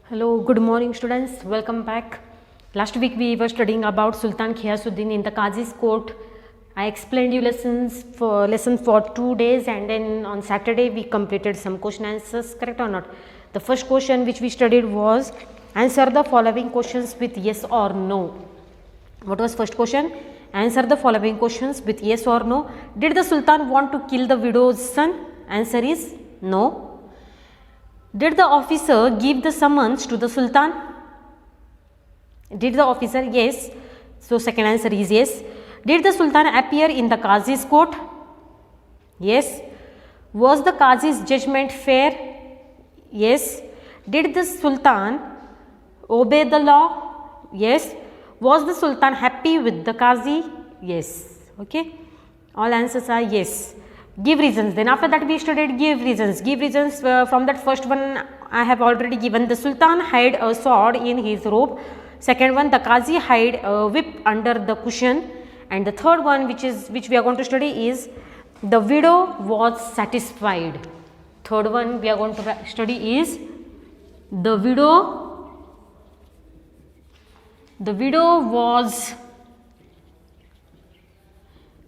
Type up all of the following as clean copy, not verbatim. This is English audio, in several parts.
Hello, good morning students, welcome back. Last week we were studying about Sultan Ghiyasuddin in the Qazi's court. I explained you lesson for 2 days, and then on Saturday we completed some question answers, correct or not? The first question which we studied was answer the following questions with yes or no. What was first question? Answer the following questions with yes or no. Did the Sultan want to kill the widow's son? Answer is no. Did the officer give the summons to the Sultan? Did the officer? Yes. So second answer is yes. Did the Sultan appear in the Qazi's court? Yes. Was the Qazi's judgment fair? Yes. Did the Sultan obey the law? Yes. Was the Sultan happy with the Qazi? Yes. Okay. All answers are yes. Give reasons. Then after that we studied give reasons. Give reasons from that first one I have already given. The Sultan hid a sword in his robe. Second one, the Qazi hid a whip under the cushion. And the third one which we are going to study is the widow was satisfied. Third one we are going to study is the widow was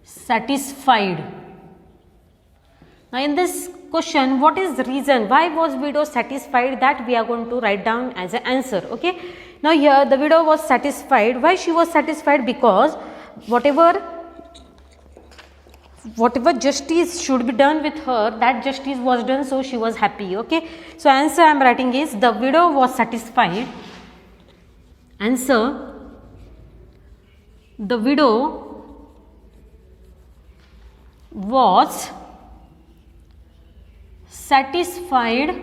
satisfied. Now in this question, what is the reason why was widow satisfied, that we are going to write down as an answer. Okay. Now here the widow was satisfied. Why she was satisfied? Because whatever justice should be done with her, that justice was done, so she was happy. Okay. So answer I am writing is the widow was satisfied. Answer, the widow was satisfied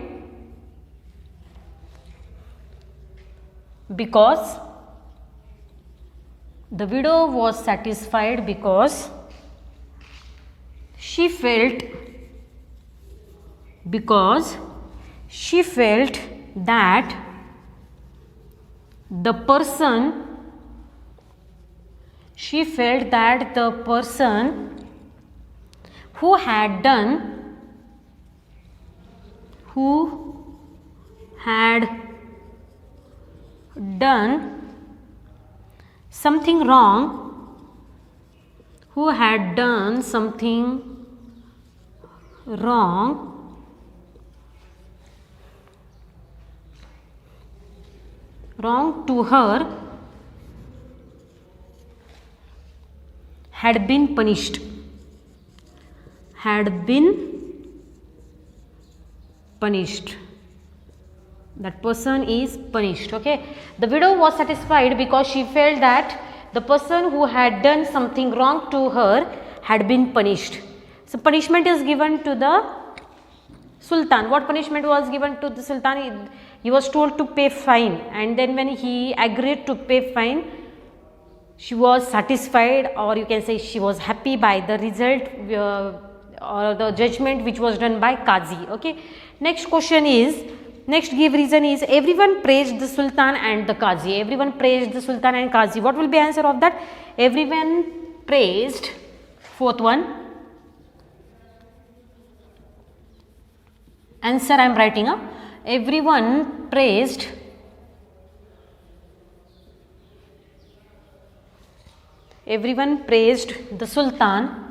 because she felt that the person who had done something wrong, to her, had been punished. That person is punished. Okay. The widow was satisfied because she felt that the person who had done something wrong to her had been punished. So punishment is given to the Sultan. What punishment was given to the Sultan? He was told to pay fine, and then when he agreed to pay fine, she was satisfied, or you can say she was happy by the result or the judgment which was done by Qazi. Okay. Next give reason is everyone praised the Sultan and the Qazi. Everyone praised the Sultan and Qazi. What will be answer of that? Everyone praised. Fourth one. Answer I am writing up. Everyone praised the Sultan.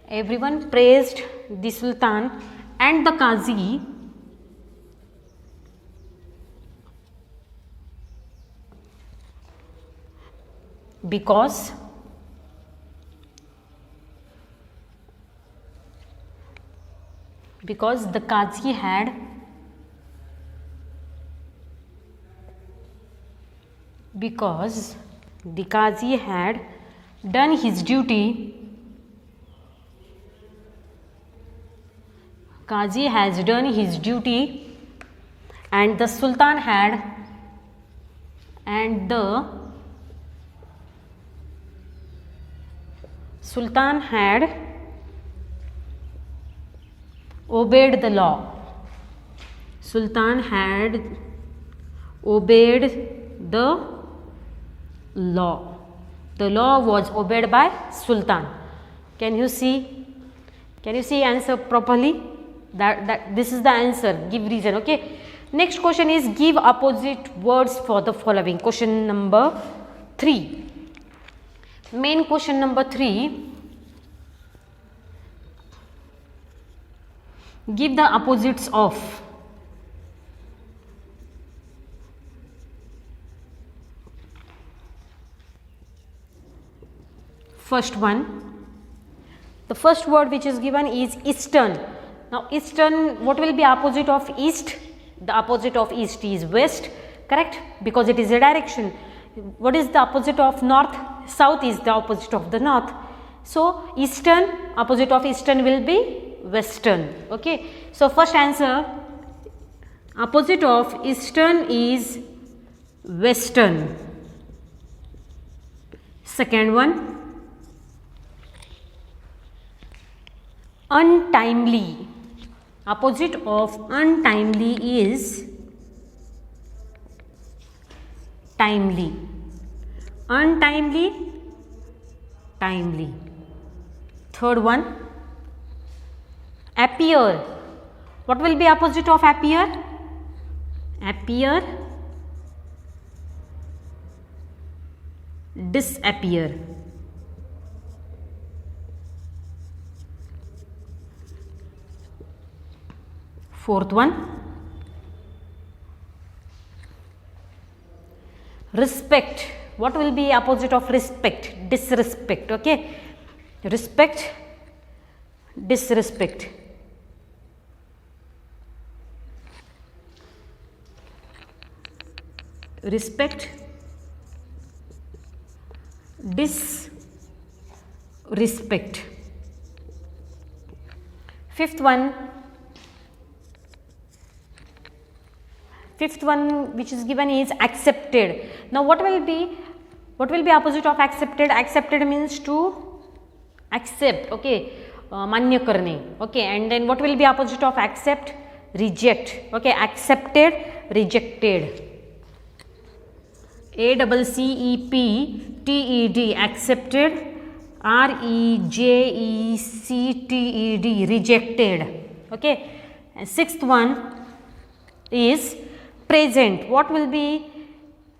Everyone praised the Sultan and the Qazi because the Qazi had done his duty. Qazi has done his duty, and the Sultan had obeyed the law. Sultan had obeyed the law. The law was obeyed by Sultan. Can you see answer properly? that this is the answer. Give reason. Okay. Next question is give opposite words for the following. Question number 3. Main question number 3. Give the opposites of. First one. The first word which is given is eastern. Now eastern, what will be opposite of east? The opposite of east is west, correct? Because it is a direction. What is the opposite of north? South is the opposite of the north. So eastern, opposite of eastern will be western. Okay. So first answer, opposite of eastern is western. Second one, untimely. Opposite of untimely is timely. Untimely, timely. Third one, appear. What will be opposite of appear? Appear, disappear. Fourth one, respect. What will be opposite of respect? Disrespect. Okay. Respect, disrespect. Respect, disrespect. Fifth one which is given is accepted. Now what will be opposite of accepted? Accepted means to accept. Okay, manya karne. Okay, and then what will be opposite of accept? Reject. Okay, accepted, rejected. ACCEPTED, accepted. REJECTED, rejected. Okay. And sixth one is present. What will be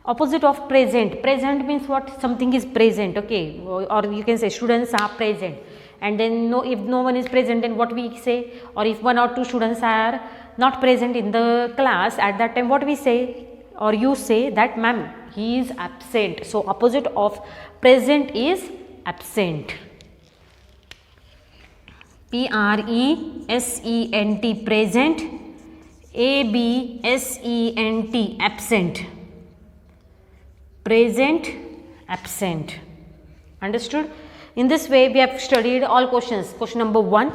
opposite of present? Present means what? Something is present. Okay, or you can say students are present. And then if no one is present, then what we say? Or if one or two students are not present in the class, at that time what we say? Or you say that ma'am, he is absent. So opposite of present is absent. PRESENT, present. ABSENT, absent. Present, absent. Understood? In this way we have studied all questions. Question number 1,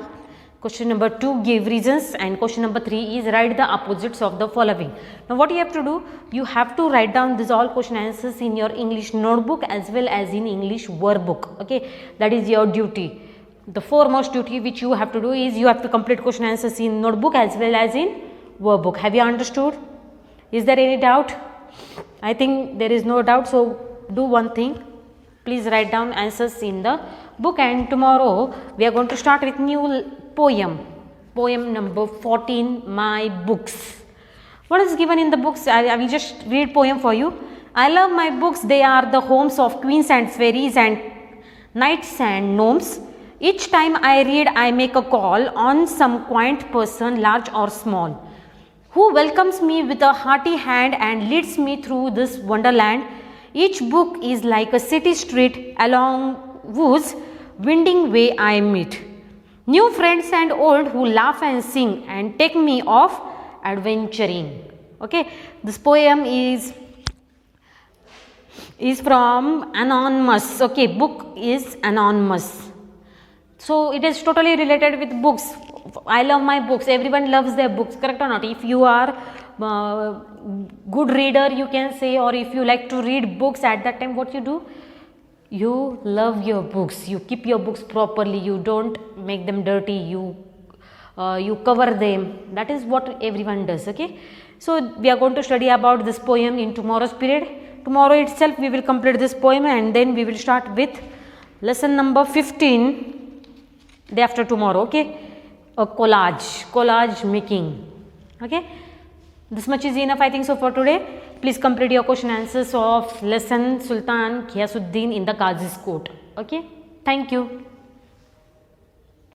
question number 2, give reasons, and question number 3 is write the opposites of the following. Now what you have to do, you have to write down these all question answers in your English notebook as well as in English workbook. Okay, that is your duty. The foremost duty which you have to do is you have to complete question answers in notebook as well as in workbook. Have you understood? Is there any doubt? I think there is no doubt. So do one thing, please write down answers in the book, and tomorrow we are going to start with new poem number 14, my books. What is given in the books? I will just read poem for you. I love my books, they are the homes of queens and fairies and knights and gnomes. Each time I read, I make a call on some quaint person, large or small, who welcomes me with a hearty hand and leads me through this wonderland. Each book is like a city street along whose winding way I meet new friends and old who laugh and sing and take me off adventuring. Okay, this poem is from Anonymous. Okay, book is Anonymous. So it is totally related with books. I love my books. Everyone loves their books, correct or not? If you are good reader, you can say, or if you like to read books, at that time what you do? You love your books. You keep your books properly. You don't make them dirty. You cover them. That is what everyone does. Okay. So we are going to study about this poem in tomorrow's period. Tomorrow itself we will complete this poem, and then we will start with lesson number 15 day after tomorrow. Okay. a collage making. Okay, this much is enough, I think so, for today. Please complete your question answers of lesson Sultan Ghiyasuddin in the Qazi's court. Okay, thank you.